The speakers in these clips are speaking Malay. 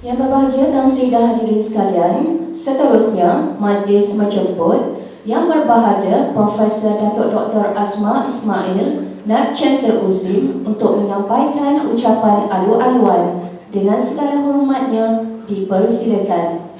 Yang berbahagia Tan Sri dan hadirin sekalian, seterusnya majlis menjemput Yang berbahagia Profesor Datuk Dr. Asma Ismail, Naib Chancellor USIM untuk menyampaikan ucapan alu-aluan. Dengan segala hormatnya, dipersilakan.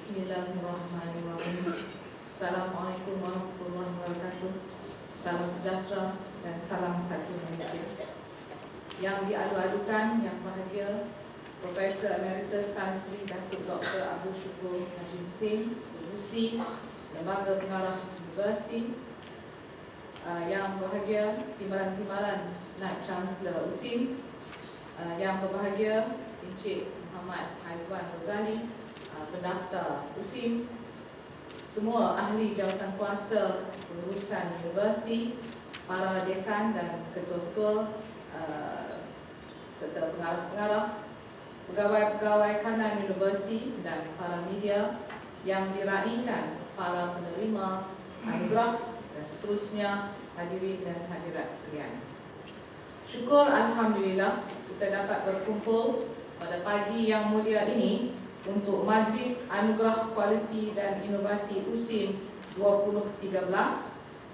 Bismillahirrahmanirrahim. Assalamualaikum warahmatullahi wabarakatuh. Salam sejahtera dan salam satu Malaysia. Yang diadu-adukan yang bahagia Profesor Emeritus Tan Sri Datuk Dr. Abu Syukur Haji Hussein, Pengerusi Lembaga Pengarah Universiti. Yang bahagia Timbalan-timbalan Naib Chancellor USIM. Yang berbahagia Encik Muhammad Aizwan Rozali, pendaftar USIM, semua ahli jawatan kuasa pengurusan universiti, para dekan dan ketua-ketua serta pengarah-pengarah, pegawai-pegawai kanan universiti dan para media yang diraikan, para penerima anugerah dan seterusnya, hadirin dan hadirat sekalian. Syukur Alhamdulillah kita dapat berkumpul pada pagi yang mulia ini untuk Majlis Anugerah Kualiti dan Inovasi USIM 2013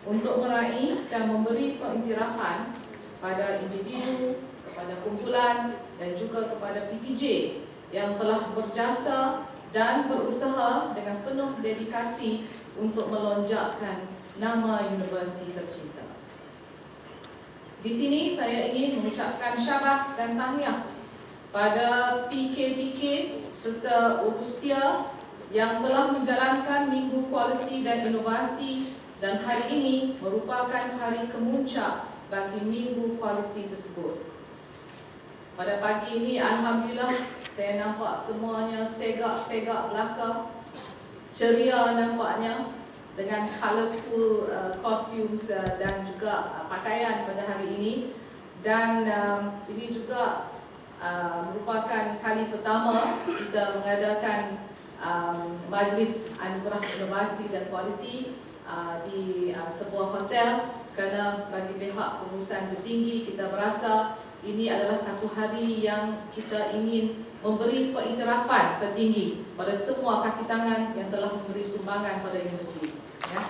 untuk meraih dan memberi pengiktirafan pada individu, kepada kumpulan dan juga kepada PTJ yang telah berjasa dan berusaha dengan penuh dedikasi untuk melonjakkan nama universiti tercinta. Di sini saya ingin mengucapkan syabas dan tahniah pada PKPK serta Augustia yang telah menjalankan Minggu Kualiti dan Inovasi, dan hari ini merupakan hari kemuncak bagi Minggu Kualiti tersebut. Pada pagi ini Alhamdulillah saya nampak semuanya segak-segak belaka, ceria nampaknya dengan colourful costumes dan juga pakaian pada hari ini. Dan ini juga merupakan kali pertama kita mengadakan Majlis Anugerah Inovasi dan Kualiti di sebuah hotel, kerana bagi pihak pengurusan tertinggi kita berasa ini adalah satu hari yang kita ingin memberi pengiktirafan tertinggi pada semua kaki tangan yang telah memberi sumbangan pada universiti. Ya.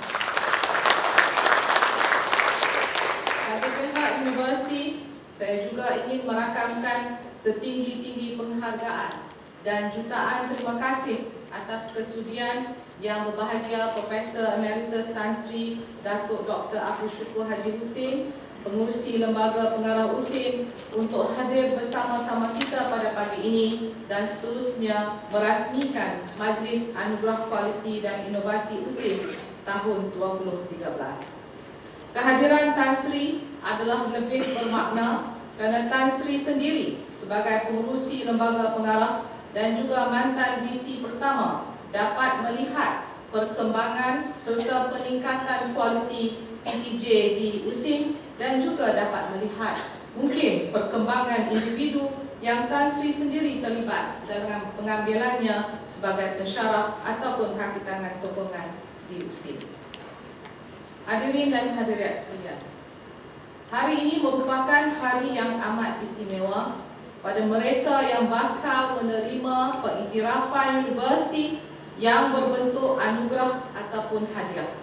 Bagi pihak universiti, saya juga ingin merakamkan setinggi-tinggi penghargaan dan jutaan terima kasih atas kesudian yang berbahagia Profesor Emeritus Tan Sri Datuk Dr. Abu Syukur Haji Hussein, Pengurusi Lembaga Pengarah USIM, untuk hadir bersama-sama kita pada pagi ini dan seterusnya merasmikan Majlis Anugerah Kualiti dan Inovasi USIM tahun 2013. Kehadiran Tan Sri adalah lebih bermakna kerana Tan Sri sendiri sebagai pengurusi lembaga pengarah dan juga mantan DC pertama dapat melihat perkembangan serta peningkatan kualiti PTJ di USIM dan juga dapat melihat mungkin perkembangan individu yang Tan Sri sendiri terlibat dalam pengambilannya sebagai pensyarah ataupun kaki tangan sokongan di USIM. Hadirin dan hadirat sekalian, hari ini merupakan hari yang amat istimewa pada mereka yang bakal menerima pengiktirafan universiti yang berbentuk anugerah ataupun hadiah.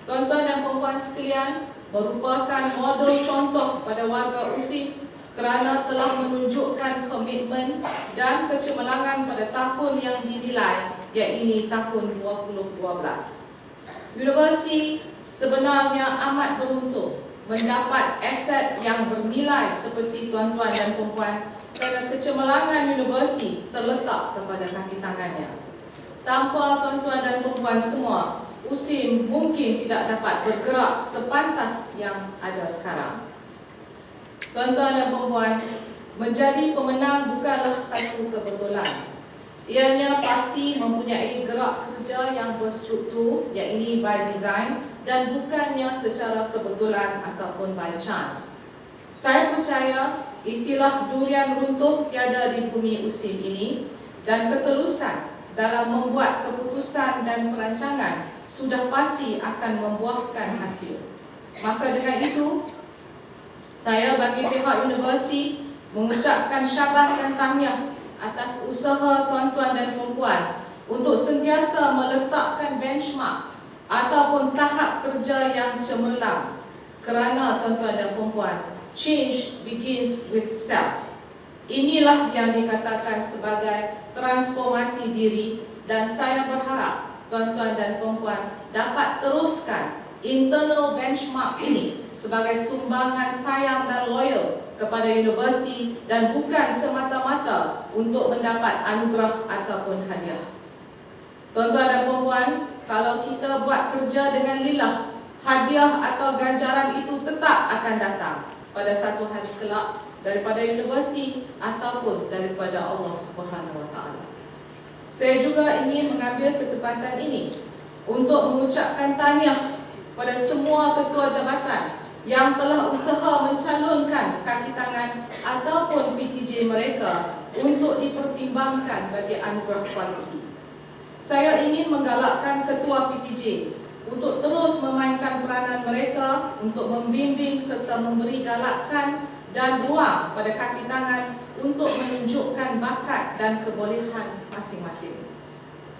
Tuan-tuan dan puan-puan sekalian, merupakan model contoh pada warga USIM kerana telah menunjukkan komitmen dan kecemerlangan pada tahun yang dinilai, iaitu tahun 2012. Universiti sebenarnya amat beruntung mendapat aset yang bernilai seperti tuan-tuan dan puan-puan kerana kecemerlangan universiti terletak kepada kaki tangannya. Tanpa tuan-tuan dan puan-puan semua, USIM mungkin tidak dapat bergerak sepantas yang ada sekarang. Tuan-tuan dan puan-puan, menjadi pemenang bukanlah satu kebetulan. Ianya pasti mempunyai gerak kerja yang berstruktur, iaitu by design, dan bukannya secara kebetulan ataupun by chance. Saya percaya istilah durian runtuh tiada di bumi USIM ini, dan ketelusan dalam membuat keputusan dan perancangan sudah pasti akan membuahkan hasil. Maka dengan itu, saya bagi pihak universiti mengucapkan syabas dan tahniah atas usaha tuan-tuan dan puan-puan untuk sentiasa meletakkan benchmark ataupun tahap kerja yang cemerlang. Kerana tuan-tuan dan puan-puan, change begins with self. Inilah yang dikatakan sebagai transformasi diri, dan saya berharap tuan-tuan dan puan-puan dapat teruskan internal benchmark ini sebagai sumbangan sayang dan loyal kepada universiti dan bukan semata-mata untuk mendapat anugerah ataupun hadiah. Tuan-tuan dan puan-puan, kalau kita buat kerja dengan lillah, hadiah atau ganjaran itu tetap akan datang pada satu hari kelak daripada universiti ataupun daripada Allah Subhanahu Wa Taala. Saya juga ingin mengambil kesempatan ini untuk mengucapkan tahniah pada semua ketua jabatan yang telah usaha mencalonkan kaki tangan ataupun PTJ mereka untuk dipertimbangkan bagi anugerah kualiti. Saya ingin menggalakkan ketua PTJ untuk terus memainkan peranan mereka untuk membimbing serta memberi galakan dan ruang pada kaki tangan untuk menunjukkan bakat dan kebolehan masing-masing.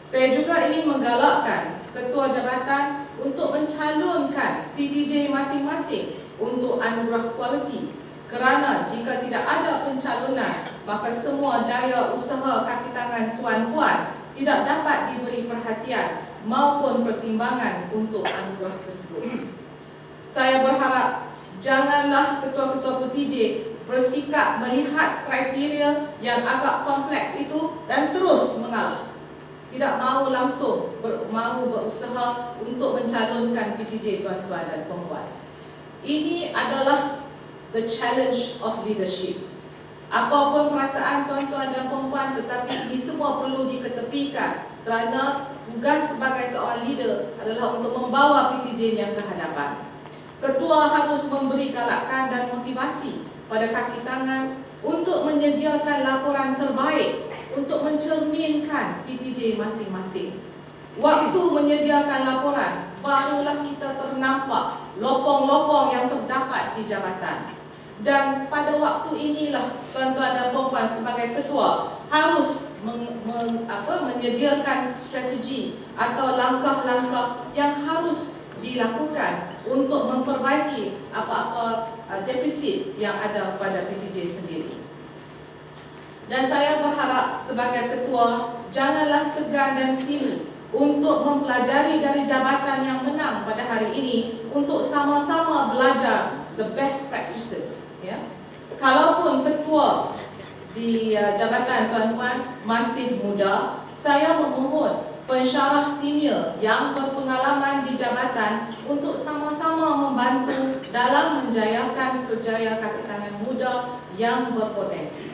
Saya juga ingin menggalakkan ketua jabatan untuk mencalonkan PTJ masing-masing untuk anugerah kualiti, kerana jika tidak ada pencalonan, maka semua daya usaha kaki tangan tuan-puan tidak dapat diberi perhatian maupun pertimbangan untuk anugerah tersebut. Saya berharap janganlah ketua-ketua PTJ bersikap melihat kriteria yang agak kompleks itu dan terus mengalah. Tidak mahu langsung mahu berusaha untuk mencalonkan PTJ tuan-tuan dan puan-puan. Ini adalah the challenge of leadership. Apapun perasaan tuan-tuan dan puan-puan, tetapi ini semua perlu diketepikan kerana tugas sebagai seorang leader adalah untuk membawa PTJ-nya ke hadapan. Ketua harus memberi galakan dan motivasi pada kaki tangan untuk menyediakan laporan terbaik untuk mencerminkan PTJ masing-masing. Waktu menyediakan laporan, barulah kita ternampak lopong-lopong yang terdapat di jabatan. Dan pada waktu inilah tuan-tuan dan puan-puan sebagai ketua harus menyediakan strategi atau langkah-langkah yang harus dilakukan untuk memperbaiki apa-apa defisit yang ada pada PTJ sendiri. Dan saya berharap sebagai ketua janganlah segan dan silu untuk mempelajari dari jabatan yang menang pada hari ini untuk sama-sama belajar the best practices. Ya. Kalaupun ketua di jabatan tuan-tuan masih muda, saya memohon pensyarah senior yang berpengalaman di jabatan untuk sama-sama membantu dalam menjayakan kerjaya kaki tangan muda yang berpotensi.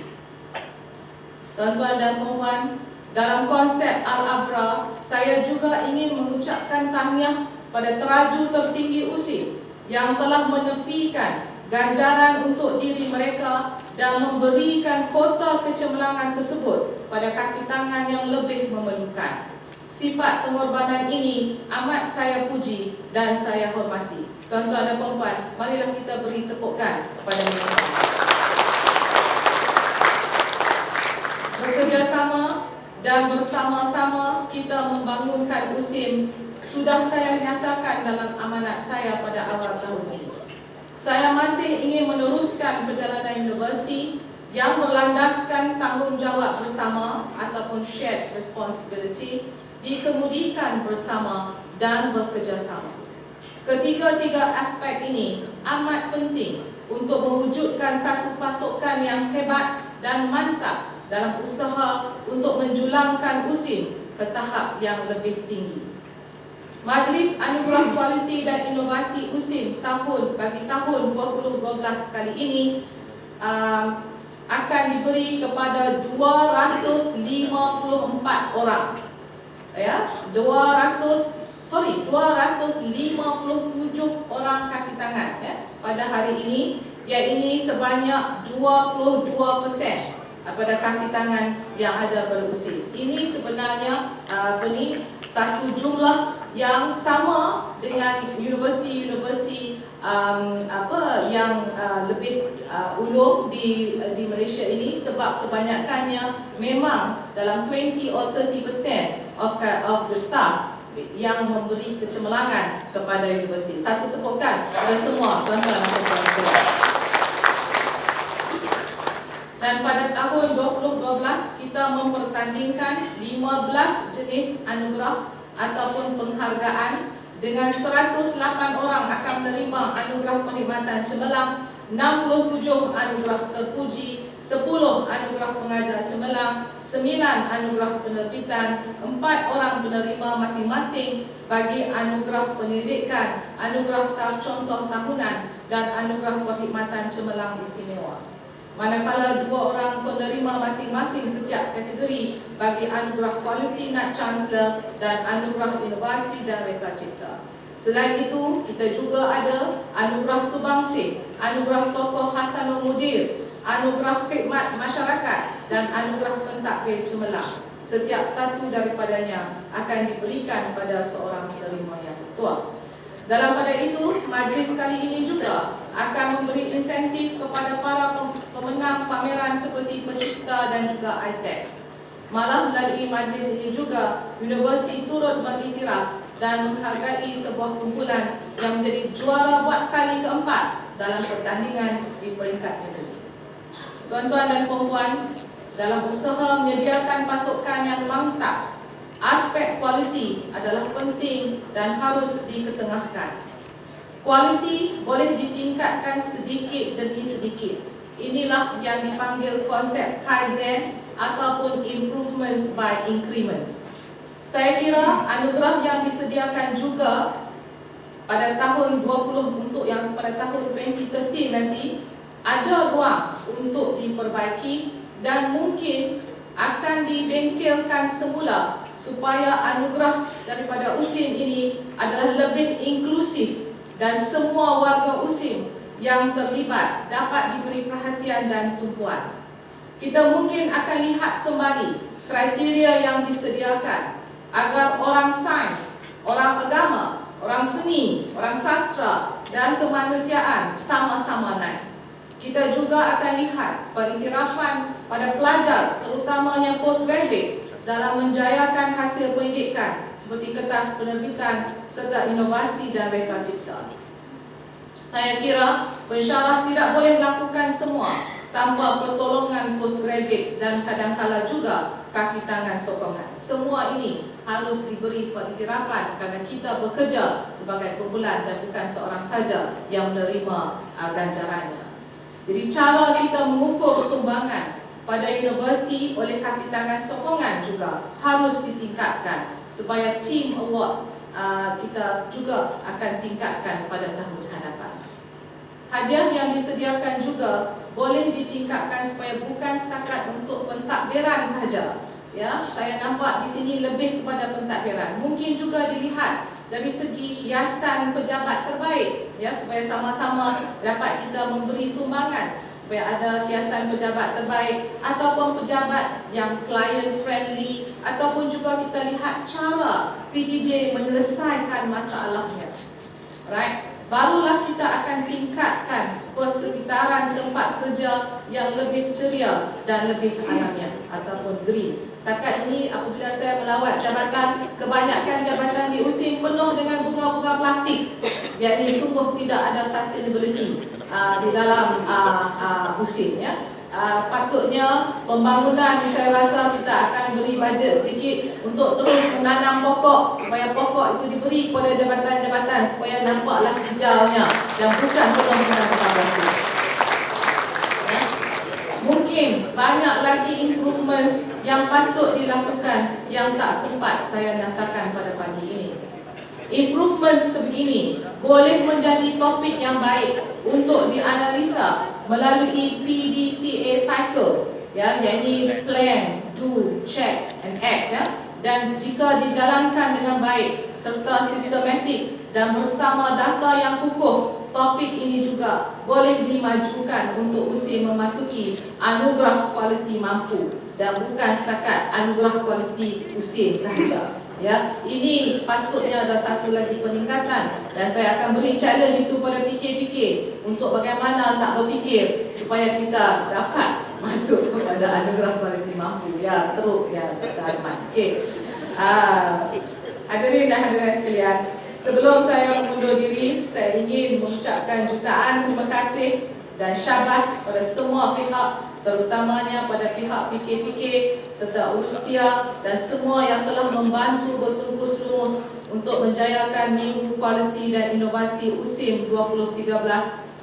Tuan-tuan dan puan-puan, dalam konsep Al-Abrar, saya juga ingin mengucapkan tahniah pada teraju tertinggi USIM yang telah menepikan ganjaran untuk diri mereka dan memberikan kota kecemerlangan tersebut pada kaki tangan yang lebih memerlukan. Sifat pengorbanan ini amat saya puji dan saya hormati. Tuan-tuan dan puan-puan, marilah kita beri tepukan kepada mereka. Bekerjasama dan bersama-sama kita membangunkan USIM sudah saya nyatakan dalam amanat saya pada awal tahun ini. Saya masih ingin meneruskan perjalanan universiti yang berlandaskan tanggungjawab bersama ataupun shared responsibility, dikemudikan bersama dan bekerjasama. Ketiga-tiga aspek ini amat penting untuk mewujudkan satu pasukan yang hebat dan mantap dalam usaha untuk menjulangkan USIM ke tahap yang lebih tinggi. Majlis Anugerah Kualiti dan Inovasi USIM bagi tahun 2012 kali ini akan diberi kepada 254 orang. Ya, 257 orang kaki tangan ya, pada hari ini, iaitu sebanyak 22% pada kaki tangan yang ada pada usin. Ini sebenarnya satu jumlah yang sama dengan universiti-universiti yang lebih ulung di Malaysia ini, sebab kebanyakannya memang dalam 20 or 30% of the staff yang memberi kecemerlangan kepada universiti. Satu tepukan kepada semua tuan-tuan dan puan-puan. Dan pada tahun 2012 kita mempertandingkan 15 jenis anugerah ataupun penghargaan dengan 108 orang akan menerima anugerah perkhidmatan cemerlang, 67 anugerah terpuji, 10 anugerah pengajar cemerlang, 9 anugerah penerbitan, 4 orang penerima masing-masing bagi anugerah pendidikan, anugerah staf contoh tahunan dan anugerah perkhidmatan cemerlang istimewa. Manakala 2 orang penerima masing-masing setiap kategori bagi anugerah Quality Knight Chancellor dan anugerah Inovasi dan Reka Cipta. Selain itu, kita juga ada anugerah Subangsih, anugerah Tokoh Hasanul Mudir, anugerah Khidmat Masyarakat dan anugerah Pentadbir Cemerlang. Setiap satu daripadanya akan diberikan pada seorang penerima yang tertua. Dalam pada itu, majlis kali ini juga akan memberi insentif kepada para pemenang pameran seperti Pencipta dan juga iTex. Malah melalui majlis ini juga, universiti turut mengiktiraf dan menghargai sebuah kumpulan yang menjadi juara buat kali keempat dalam pertandingan di peringkat negeri. Tuan-tuan dan puan-puan, dalam usaha menyediakan pasukan yang mantap, aspek kualiti adalah penting dan harus diketengahkan. Kualiti boleh ditingkatkan sedikit demi sedikit. Inilah yang dipanggil konsep Kaizen ataupun improvements by increments. Saya kira anugerah yang disediakan juga pada tahun 20 untuk yang pada tahun 2013 nanti ada ruang untuk diperbaiki dan mungkin akan dibengkelkan semula supaya anugerah daripada USIM ini adalah lebih inklusif dan semua warga USIM yang terlibat dapat diberi perhatian dan tumpuan. Kita mungkin akan lihat kembali kriteria yang disediakan agar orang sains, orang agama, orang seni, orang sastra dan kemanusiaan sama-sama naik. Kita juga akan lihat pengiktirafan pada pelajar, terutamanya postgraduates, dalam menjayakan hasil pendidikan seperti kertas penerbitan serta inovasi dan reka cipta. Saya kira pensyarah tidak boleh melakukan semua tanpa pertolongan postgraduates dan kadangkala juga kaki tangan sokongan. Semua ini harus diberi pengiktirafan kerana kita bekerja sebagai kumpulan dan bukan seorang saja yang menerima ganjarannya. Jadi cara kita mengukur sumbangan pada universiti oleh kaki tangan sokongan juga harus ditingkatkan supaya team awards kita juga akan tingkatkan pada tahun hadapan. Hadiah yang disediakan juga boleh ditingkatkan supaya bukan setakat untuk pentadbiran sahaja. Ya, saya nampak di sini lebih kepada pentadbiran. Mungkin juga dilihat dari segi hiasan pejabat terbaik, ya, supaya sama-sama dapat kita memberi sumbangan supaya ada hiasan pejabat terbaik ataupun pejabat yang client friendly, ataupun juga kita lihat cara PTJ menyelesaikan masalahnya. Right? Barulah kita akan tingkatkan persekitaran tempat kerja yang lebih ceria dan lebih alamiah ataupun green. Setakat ini apabila saya melawat jabatan, kebanyakan jabatan di USIM penuh dengan bunga-bunga plastik. Jadi sungguh tidak ada sustainability di dalam USIM, ya. Patutnya pembangunan, saya rasa kita akan beri bajet sedikit untuk terus menanam pokok supaya pokok itu diberi kepada jabatan-jabatan supaya nampaklah hijaunya dan bukan penuh dengan plastik. Ya. Mungkin banyak lagi improvements yang patut dilakukan yang tak sempat saya nyatakan pada pagi ini. Improvements sebegini boleh menjadi topik yang baik untuk dianalisa melalui PDCA cycle, ya, yakni plan, do, check and act, ya. Dan jika dijalankan dengan baik serta sistematik dan bersama data yang kukuh, topik ini juga boleh dimajukan untuk USIM memasuki anugerah kualiti mampu dan bukan setakat anugerah kualiti USIM sahaja. Ya, ini patutnya ada satu lagi peningkatan dan saya akan beri challenge itu pada PK-PK untuk bagaimana nak berfikir supaya kita dapat masuk kepada anugerah kualiti mampu. Ya, teruk ya Dr. Azman. Okey. Hadirin dan hadirat sekalian, sebelum saya mengundur diri, saya ingin mengucapkan jutaan terima kasih dan syabas pada semua pihak, terutamanya pada pihak PK-PK serta Urustia dan semua yang telah membantu bertungkus lumus untuk menjayakan Minggu Kualiti dan Inovasi USIM 2013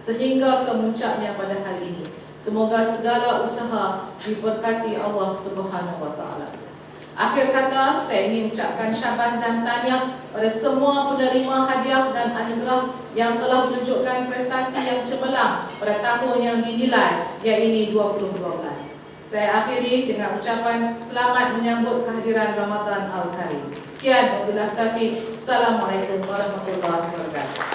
sehingga kemuncaknya pada hari ini. Semoga segala usaha diberkati Allah Subhanahu wa taala. Akhir kata, saya ingin ucapkan syabas dan tahniah pada semua penerima hadiah dan anugerah yang telah menunjukkan prestasi yang cemerlang pada tahun yang dinilai, iaitu 2012. Saya akhiri dengan ucapan selamat menyambut kehadiran Ramadan Al-Karim. Sekian, wabillahi taufiq. Assalamualaikum warahmatullahi wabarakatuh.